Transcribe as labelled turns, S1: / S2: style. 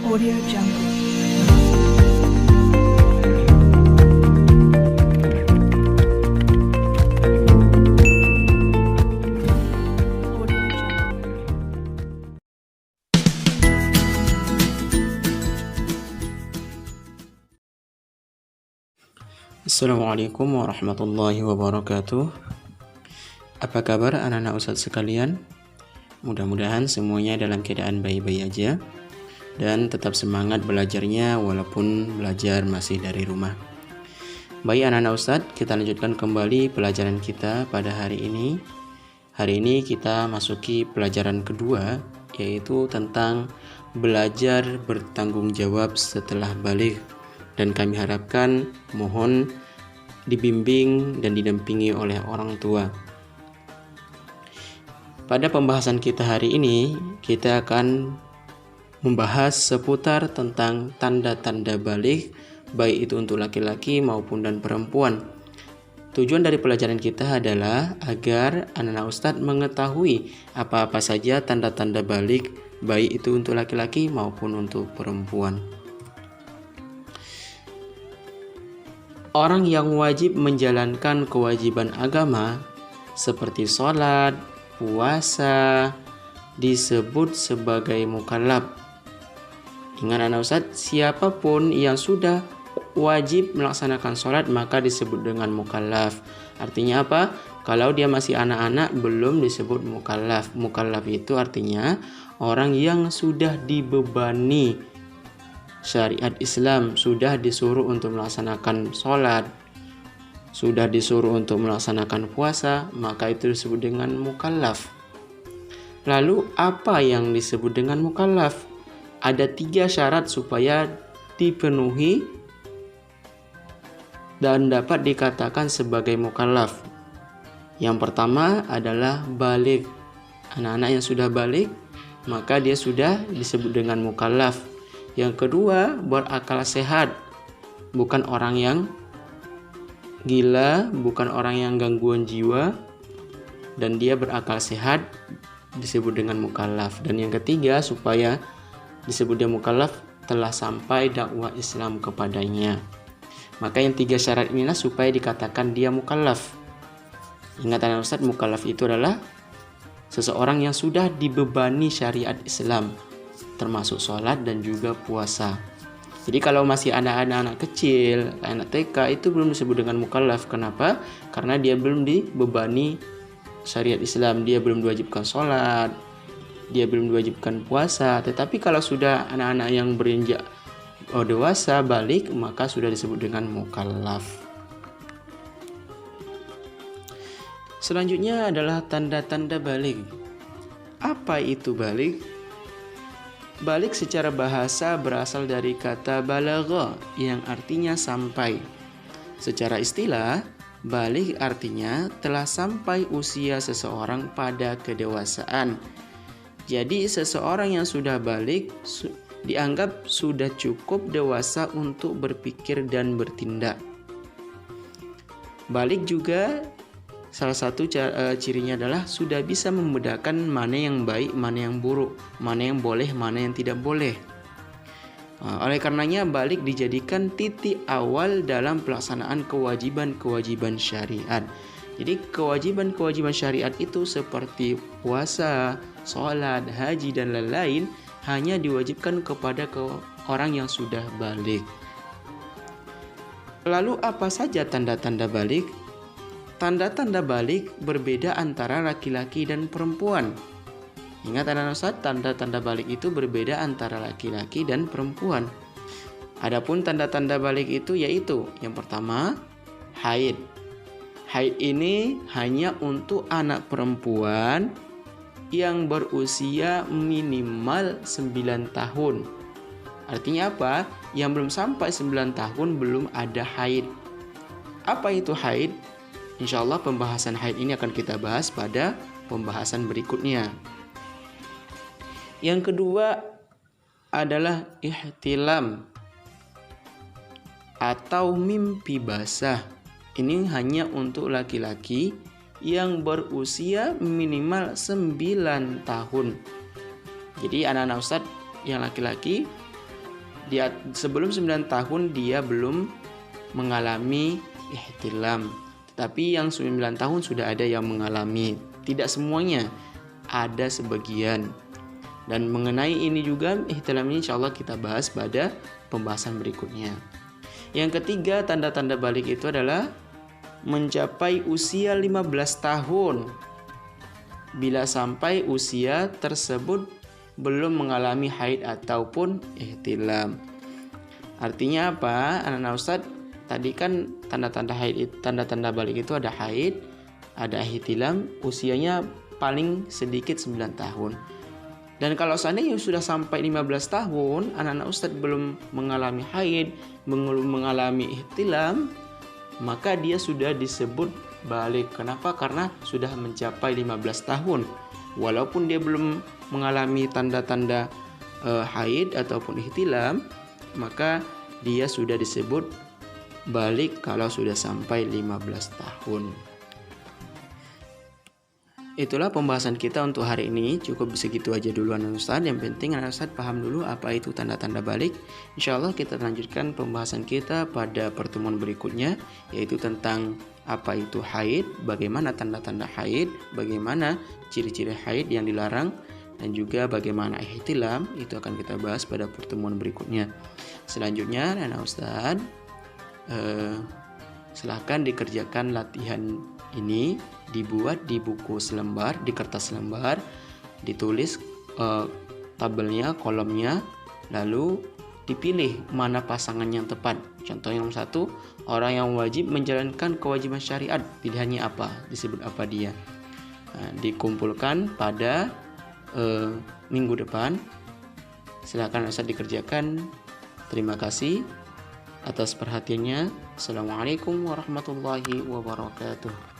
S1: Audio Jungle. Audio Jungle.
S2: Assalamualaikum warahmatullahi wabarakatuh. Apa kabar anak-anak ustadz sekalian? Mudah-mudahan semuanya dalam keadaan baik-baik aja dan tetap semangat belajarnya walaupun belajar masih dari rumah. Baik anak-anak ustadz, kita lanjutkan kembali pelajaran kita pada hari ini. Hari ini kita masuki pelajaran kedua, yaitu tentang belajar bertanggung jawab setelah balik. Dan kami harapkan mohon dibimbing dan didampingi oleh orang tua. Pada pembahasan kita hari ini, kita akan membahas seputar tentang tanda-tanda balik, baik itu untuk laki-laki maupun dan perempuan. Tujuan dari pelajaran kita adalah agar anak-anak ustadz mengetahui apa-apa saja tanda-tanda balik, baik itu untuk laki-laki maupun untuk perempuan. Orang yang wajib menjalankan kewajiban agama seperti sholat, puasa disebut sebagai mukallaf. Ingat anak ustadz, siapapun yang sudah wajib melaksanakan sholat maka disebut dengan mukallaf. Artinya apa? Kalau dia masih anak-anak belum disebut mukallaf. Mukallaf itu artinya orang yang sudah dibebani syariat Islam, sudah disuruh untuk melaksanakan sholat, sudah disuruh untuk melaksanakan puasa, maka itu disebut dengan mukallaf. Lalu apa yang disebut dengan mukallaf? Ada 3 syarat supaya dipenuhi dan dapat dikatakan sebagai mukallaf. Yang pertama adalah balik. Anak-anak yang sudah balik maka dia sudah disebut dengan mukallaf. Yang kedua, berakal sehat. Bukan orang yang gila, bukan orang yang gangguan jiwa, dan dia berakal sehat disebut dengan mukallaf. Dan yang ketiga, supaya disebut dia mukallaf, telah sampai dakwah Islam kepadanya. Maka yang 3 syarat inilah supaya dikatakan dia mukallaf. Ingat anak ustadz, mukallaf itu adalah seseorang yang sudah dibebani syariat Islam, termasuk sholat dan juga puasa. Jadi kalau masih anak-anak kecil, anak TK, itu belum disebut dengan mukallaf. Kenapa? Karena dia belum dibebani syariat Islam, dia belum diwajibkan sholat, dia belum diwajibkan puasa. Tetapi kalau sudah anak-anak yang berinjak dewasa balik, maka sudah disebut dengan mukallaf. Selanjutnya adalah tanda-tanda balik. Apa itu balik? Balik secara bahasa berasal dari kata balagha yang artinya sampai. Secara istilah, balik artinya telah sampai usia seseorang pada kedewasaan. Jadi seseorang yang sudah balik dianggap sudah cukup dewasa untuk berpikir dan bertindak. Balik juga salah satu cirinya adalah sudah bisa membedakan mana yang baik, mana yang buruk, mana yang boleh, mana yang tidak boleh. Oleh karenanya balik dijadikan titik awal dalam pelaksanaan kewajiban-kewajiban syariat. Jadi kewajiban-kewajiban syariat itu seperti puasa, sholat, haji, dan lain-lain hanya diwajibkan kepada orang yang sudah balik. Lalu apa saja tanda-tanda balik? Tanda-tanda balik berbeda antara laki-laki dan perempuan. Ingat anak-anak ustadz, tanda-tanda balik itu berbeda antara laki-laki dan perempuan. Adapun tanda-tanda balik itu yaitu yang pertama, haid. Haid ini hanya untuk anak perempuan yang berusia minimal 9 tahun. Artinya apa? Yang belum sampai 9 tahun belum ada haid. Apa itu haid? Insya Allah pembahasan haid ini akan kita bahas pada pembahasan berikutnya. Yang kedua adalah ihtilam atau mimpi basah. Ini hanya untuk laki-laki yang berusia minimal 9 tahun. Jadi anak-anak ustadz yang laki-laki sebelum 9 tahun dia belum mengalami ihtilam. Tetapi yang 9 tahun sudah ada yang mengalami. Tidak semuanya, ada sebagian. Dan mengenai ini juga ihtilam ini insya Allah kita bahas pada pembahasan berikutnya. Yang ketiga, tanda-tanda balik itu adalah mencapai usia 15 tahun. Bila sampai usia tersebut belum mengalami haid ataupun ihtilam. Artinya apa? Anak-anak Ustadz, tadi kan tanda-tanda haid, tanda-tanda balik itu ada haid, ada ihtilam, usianya paling sedikit 9 tahun. Dan kalau seandainya sudah sampai 15 tahun, anak-anak Ustadz belum mengalami haid, belum mengalami ihtilam, maka dia sudah disebut balik. Kenapa? Karena sudah mencapai 15 tahun. Walaupun dia belum mengalami tanda-tanda haid ataupun ihtilam, maka dia sudah disebut balik kalau sudah sampai 15 tahun. Itulah pembahasan kita untuk hari ini. Cukup segitu aja dulu anak Ustadz. Yang penting anak Ustadz paham dulu apa itu tanda-tanda balik. Insya Allah kita lanjutkan pembahasan kita pada pertemuan berikutnya, yaitu tentang apa itu haid, bagaimana tanda-tanda haid, bagaimana ciri-ciri haid yang dilarang, dan juga bagaimana ihtilam. Itu akan kita bahas pada pertemuan berikutnya. Selanjutnya anak Ustadz, silahkan dikerjakan latihan ini, dibuat di buku selembar, di kertas selembar, ditulis tabelnya, kolomnya, lalu dipilih mana pasangan yang tepat. Contoh yang 1, orang yang wajib menjalankan kewajiban syariat, pilihannya apa, disebut apa dia. Nah, dikumpulkan pada minggu depan. Silakan Ustaz dikerjakan. Terima kasih atas perhatiannya. Assalamualaikum warahmatullahi wabarakatuh.